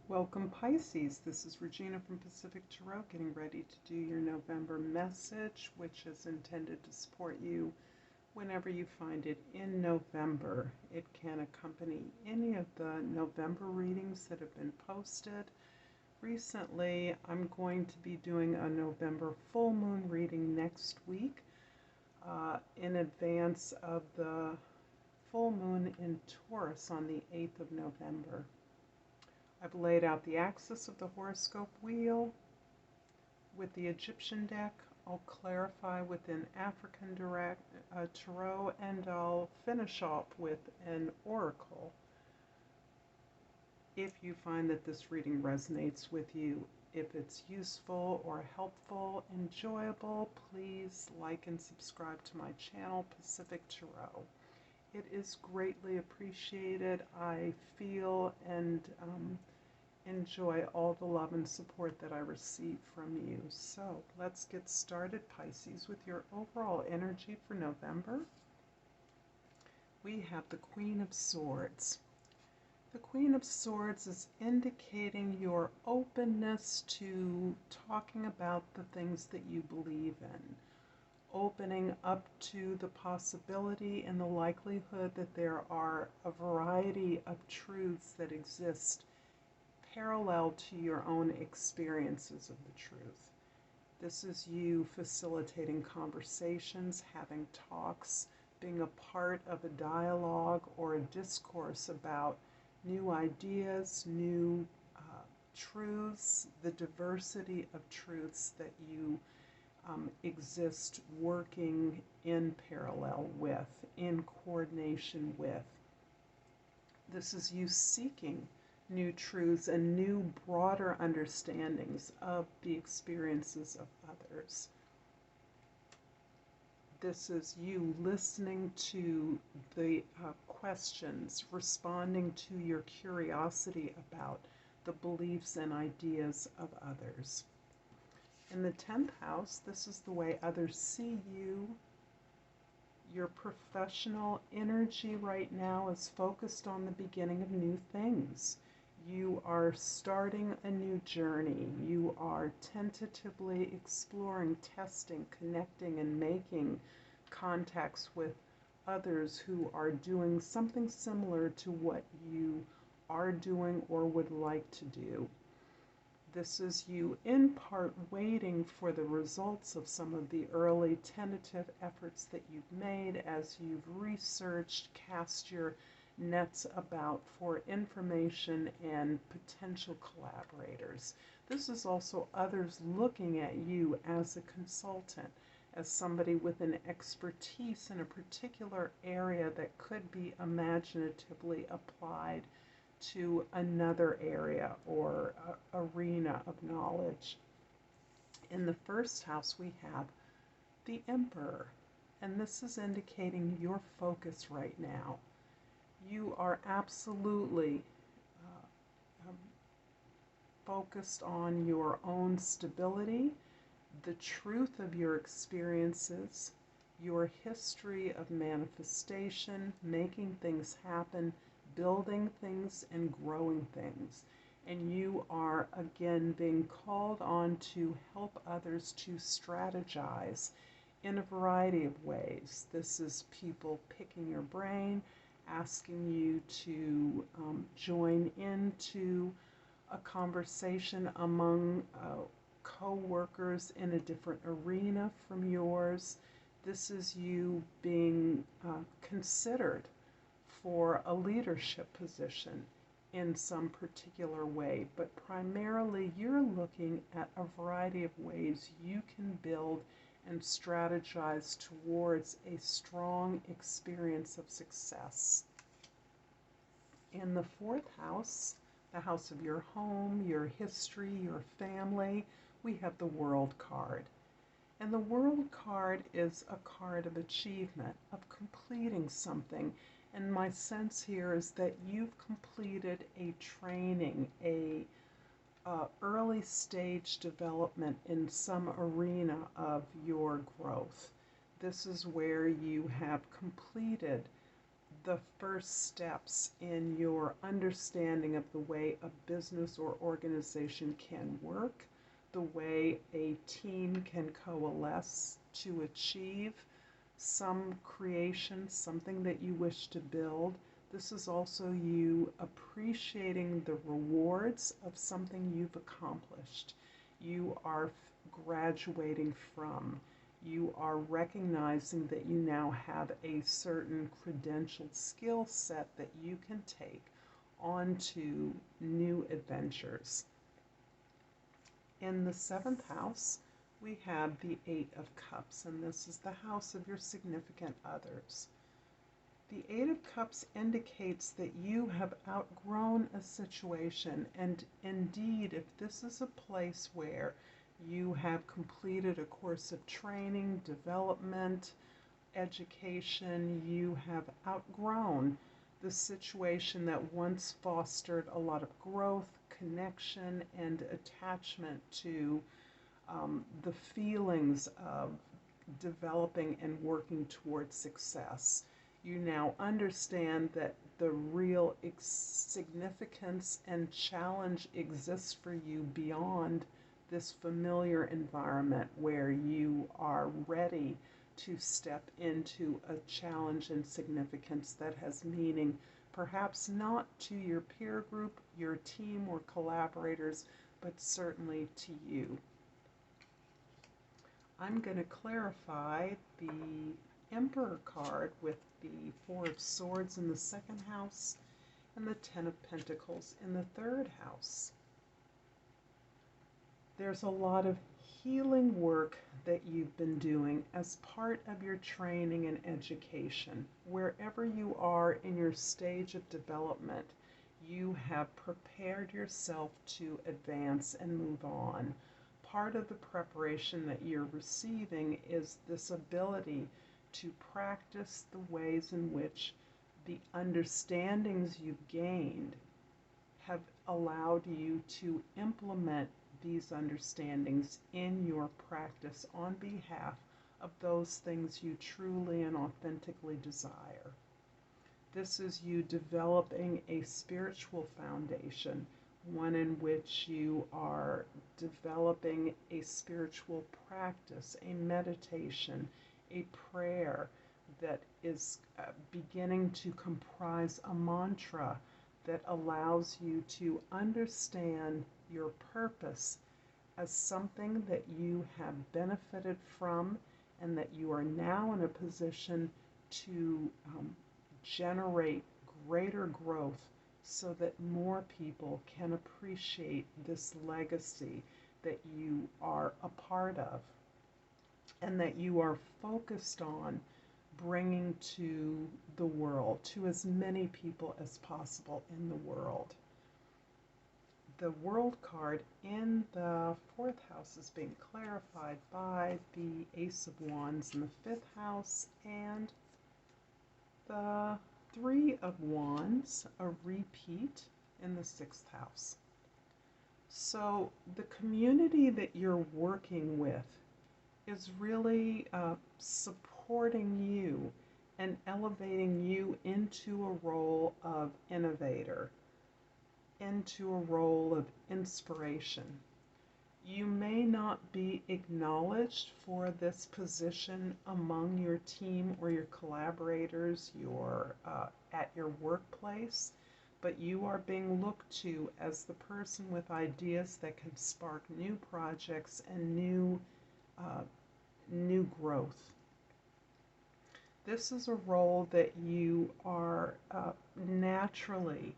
Welcome, Pisces. This is Regina from Pacific Tarot, getting ready to do your November message, which is intended to support you whenever you find it in November. It can accompany any of the November readings that have been posted. Recently, I'm going to be doing a November full moon reading next week in advance of the full moon in Taurus on the 8th of November. I've laid out the axis of the horoscope wheel with the Egyptian deck. I'll clarify with an African tarot, and I'll finish off with an oracle. If you find that this reading resonates with you, if it's useful or helpful, enjoyable, please like and subscribe to my channel, Pacific Tarot. It is greatly appreciated. I feel and enjoy all the love and support that I receive from you. So let's get started, Pisces, with your overall energy for November. We have the Queen of Swords. The Queen of Swords is indicating your openness to talking about the things that you believe in, opening up to the possibility and the likelihood that there are a variety of truths that exist parallel to your own experiences of the truth. This is you facilitating conversations, having talks, being a part of a dialogue or a discourse about new ideas, new truths, the diversity of truths that you exist working in parallel with, in coordination with. This is you seeking new truths and new, broader understandings of the experiences of others. This is you listening to the questions, responding to your curiosity about the beliefs and ideas of others. In the 10th house, this is the way others see you. Your professional energy right now is focused on the beginning of new things. You are starting a new journey. You are tentatively exploring, testing, connecting, and making contacts with others who are doing something similar to what you are doing or would like to do. This is you in part waiting for the results of some of the early tentative efforts that you've made as you've researched, cast your nets about for information and potential collaborators. This is also others looking at you as a consultant, as somebody with an expertise in a particular area that could be imaginatively applied to another area or arena of knowledge. In the first house, we have the Emperor, and this is indicating your focus right now. You are absolutely focused on your own stability, the truth of your experiences, your history of manifestation, making things happen, building things and growing things. And you are again being called on to help others to strategize in a variety of ways. This is people picking your brain, asking you to join into a conversation among co-workers in a different arena from yours. This is you being considered for a leadership position in some particular way, but primarily you're looking at a variety of ways you can build and strategize towards a strong experience of success. In the 4th house, the house of your home, your history, your family, we have the World card. And the World card is a card of achievement, of completing something. And my sense here is that you've completed a training, a early stage development in some arena of your growth. This is where you have completed the first steps in your understanding of the way a business or organization can work, the way a team can coalesce to achieve some creation, something that you wish to build. This is also you appreciating the rewards of something you've accomplished. You are graduating from. You are recognizing that you now have a certain credentialed skill set that you can take onto new adventures. In the seventh house, we have the Eight of Cups, and this is the house of your significant others. The Eight of Cups indicates that you have outgrown a situation, and indeed, if this is a place where you have completed a course of training, development, education, you have outgrown the situation that once fostered a lot of growth, connection, and attachment to the feelings of developing and working towards success. You now understand that the real significance and challenge exists for you beyond this familiar environment where you are ready to step into a challenge and significance that has meaning, perhaps not to your peer group, your team, or collaborators, but certainly to you. I'm going to clarify the Emperor card with the Four of Swords in the second house and the Ten of Pentacles in the third house. There's a lot of healing work that you've been doing as part of your training and education. Wherever you are in your stage of development, you have prepared yourself to advance and move on. Part of the preparation that you're receiving is this ability to practice the ways in which the understandings you've gained have allowed you to implement these understandings in your practice on behalf of those things you truly and authentically desire. This is you developing a spiritual foundation, one in which you are developing a spiritual practice, a meditation, a prayer that is beginning to comprise a mantra that allows you to understand your purpose as something that you have benefited from and that you are now in a position to generate greater growth so that more people can appreciate this legacy that you are a part of and that you are focused on bringing to the world, to as many people as possible in the world. The World card in the fourth house is being clarified by the Ace of Wands in the fifth house and the Three of Wands, a repeat, in the sixth house. So the community that you're working with is really supporting you and elevating you into a role of innovator, into a role of inspiration. You may not be acknowledged for this position among your team or your collaborators, at your workplace, but you are being looked to as the person with ideas that can spark new projects and new growth. This is a role that you are naturally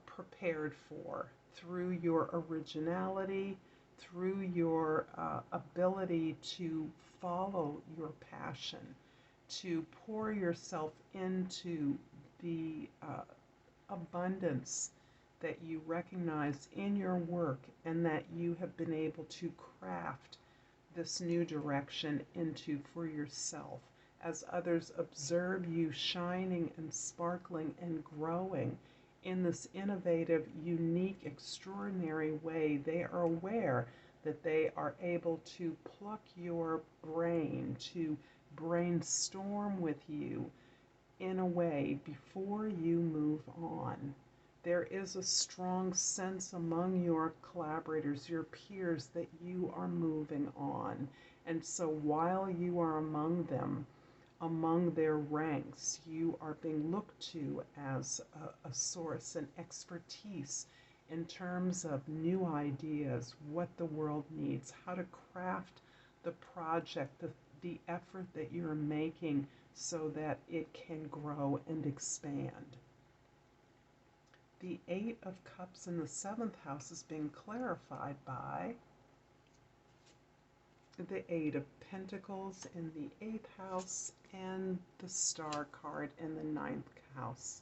prepared for through your originality, through your ability to follow your passion, to pour yourself into the abundance that you recognize in your work and that you have been able to craft this new direction into for yourself. As others observe you shining and sparkling and growing in this innovative, unique, extraordinary way, they are aware that they are able to pluck your brain, to brainstorm with you, in a way, before you move on, there is a strong sense among your collaborators, your peers, that you are moving on. And so while you are among them, among their ranks, you are being looked to as a source and expertise in terms of new ideas, what the world needs, how to craft the project, the effort that you're making so that it can grow and expand. The Eight of Cups in the 7th house is being clarified by the Eight of Pentacles in the 8th house and the Star card in the 9th house.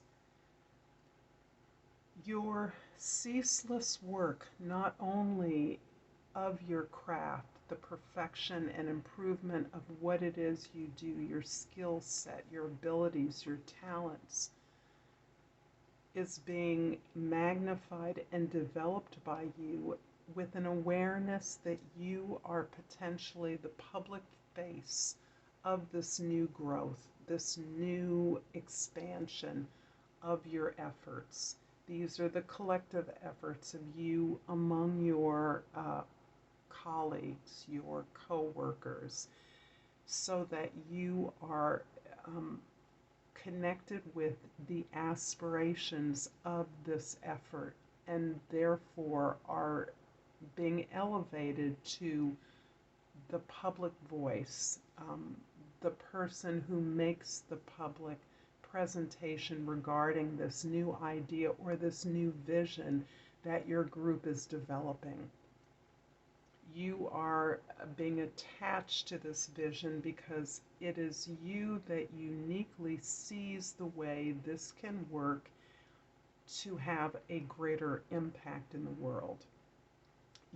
Your ceaseless work, not only of your craft, the perfection and improvement of what it is you do, your skill set, your abilities, your talents, is being magnified and developed by you with an awareness that you are potentially the public face of this new growth, this new expansion of your efforts. These are the collective efforts of you among your colleagues, your co-workers, so that you are connected with the aspirations of this effort and therefore are being elevated to the public voice, the person who makes the public presentation regarding this new idea or this new vision that your group is developing. You are being attached to this vision because it is you that uniquely sees the way this can work to have a greater impact in the world.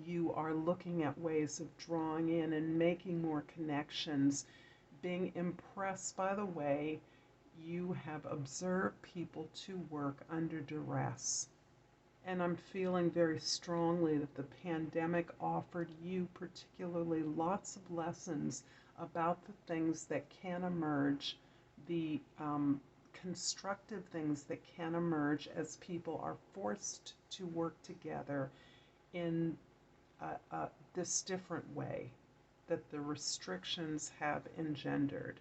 You are looking at ways of drawing in and making more connections, being impressed by the way you have observed people to work under duress. And I'm feeling very strongly that the pandemic offered you particularly lots of lessons about the things that can emerge, the constructive things that can emerge as people are forced to work together in this different way that the restrictions have engendered,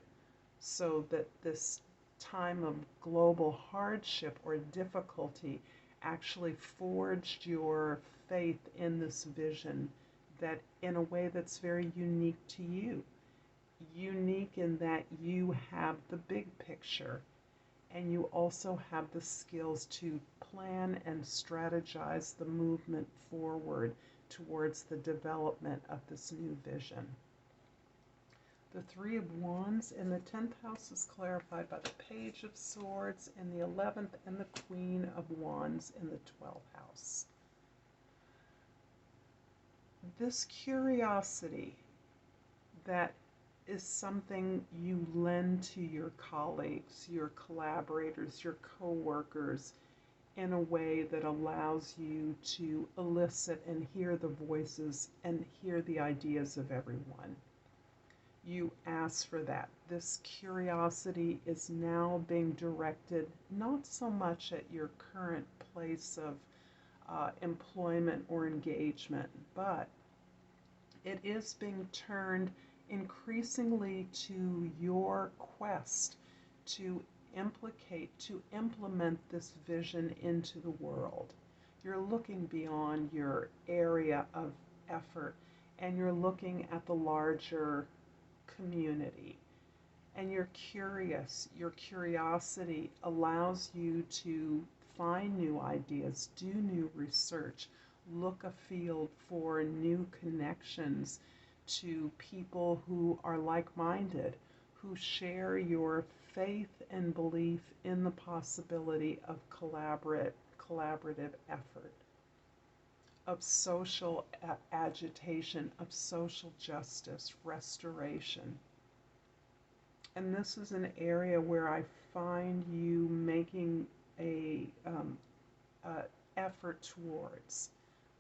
so that this time of global hardship or difficulty actually forged your faith in this vision that in a way that's very unique to you. Unique in that you have the big picture and you also have the skills to plan and strategize the movement forward towards the development of this new vision. The Three of Wands in the 10th house is clarified by the Page of Swords in the 11th and the Queen of Wands in the 12th house. This curiosity that is something you lend to your colleagues, your collaborators, your co-workers in a way that allows you to elicit and hear the voices and hear the ideas of everyone. You ask for that. This curiosity is now being directed not so much at your current place of employment or engagement, but it is being turned increasingly to your quest to implement this vision into the world. You're looking beyond your area of effort and you're looking at the larger community, and you're curious. Your curiosity allows you to find new ideas, do new research, look afield for new connections to people who are like-minded, who share your faith and belief in the possibility of collaborative effort, of social agitation, of social justice, restoration. And this is an area where I find you making a effort towards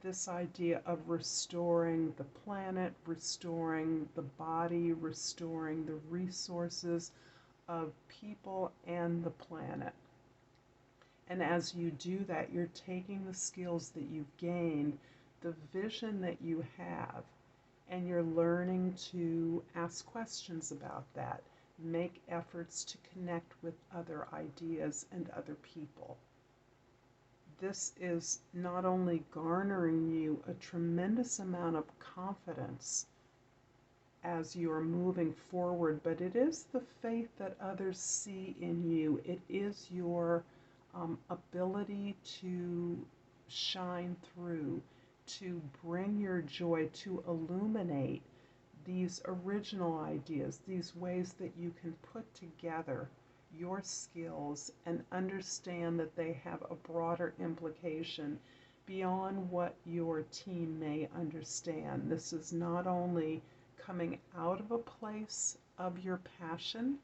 this idea of restoring the planet, restoring the body, restoring the resources of people and the planet. And as you do that, you're taking the skills that you've gained, the vision that you have, and you're learning to ask questions about that, make efforts to connect with other ideas and other people. This is not only garnering you a tremendous amount of confidence as you are moving forward, but it is the faith that others see in you. It is your ability to shine through, to bring your joy, to illuminate these original ideas, these ways that you can put together your skills and understand that they have a broader implication beyond what your team may understand. This is not only coming out of a place of your passion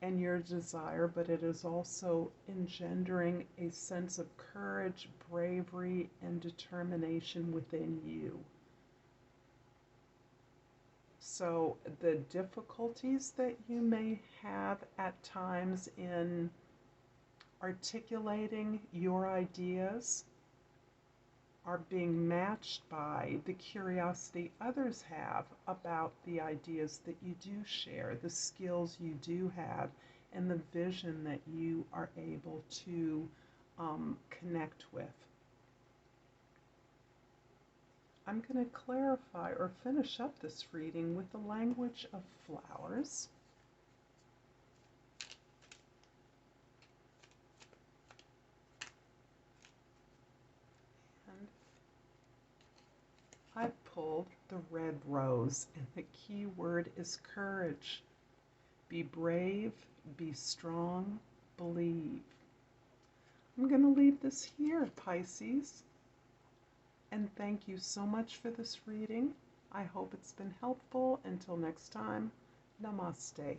and your desire, but it is also engendering a sense of courage, bravery, and determination within you. So the difficulties that you may have at times in articulating your ideas are being matched by the curiosity others have about the ideas that you do share, the skills you do have, and the vision that you are able to connect with. I'm going to clarify or finish up this reading with the language of flowers. And I pulled the red rose, and the key word is courage. Be brave, be strong, believe. I'm going to leave this here, Pisces. And thank you so much for this reading. I hope it's been helpful. Until next time, Namaste.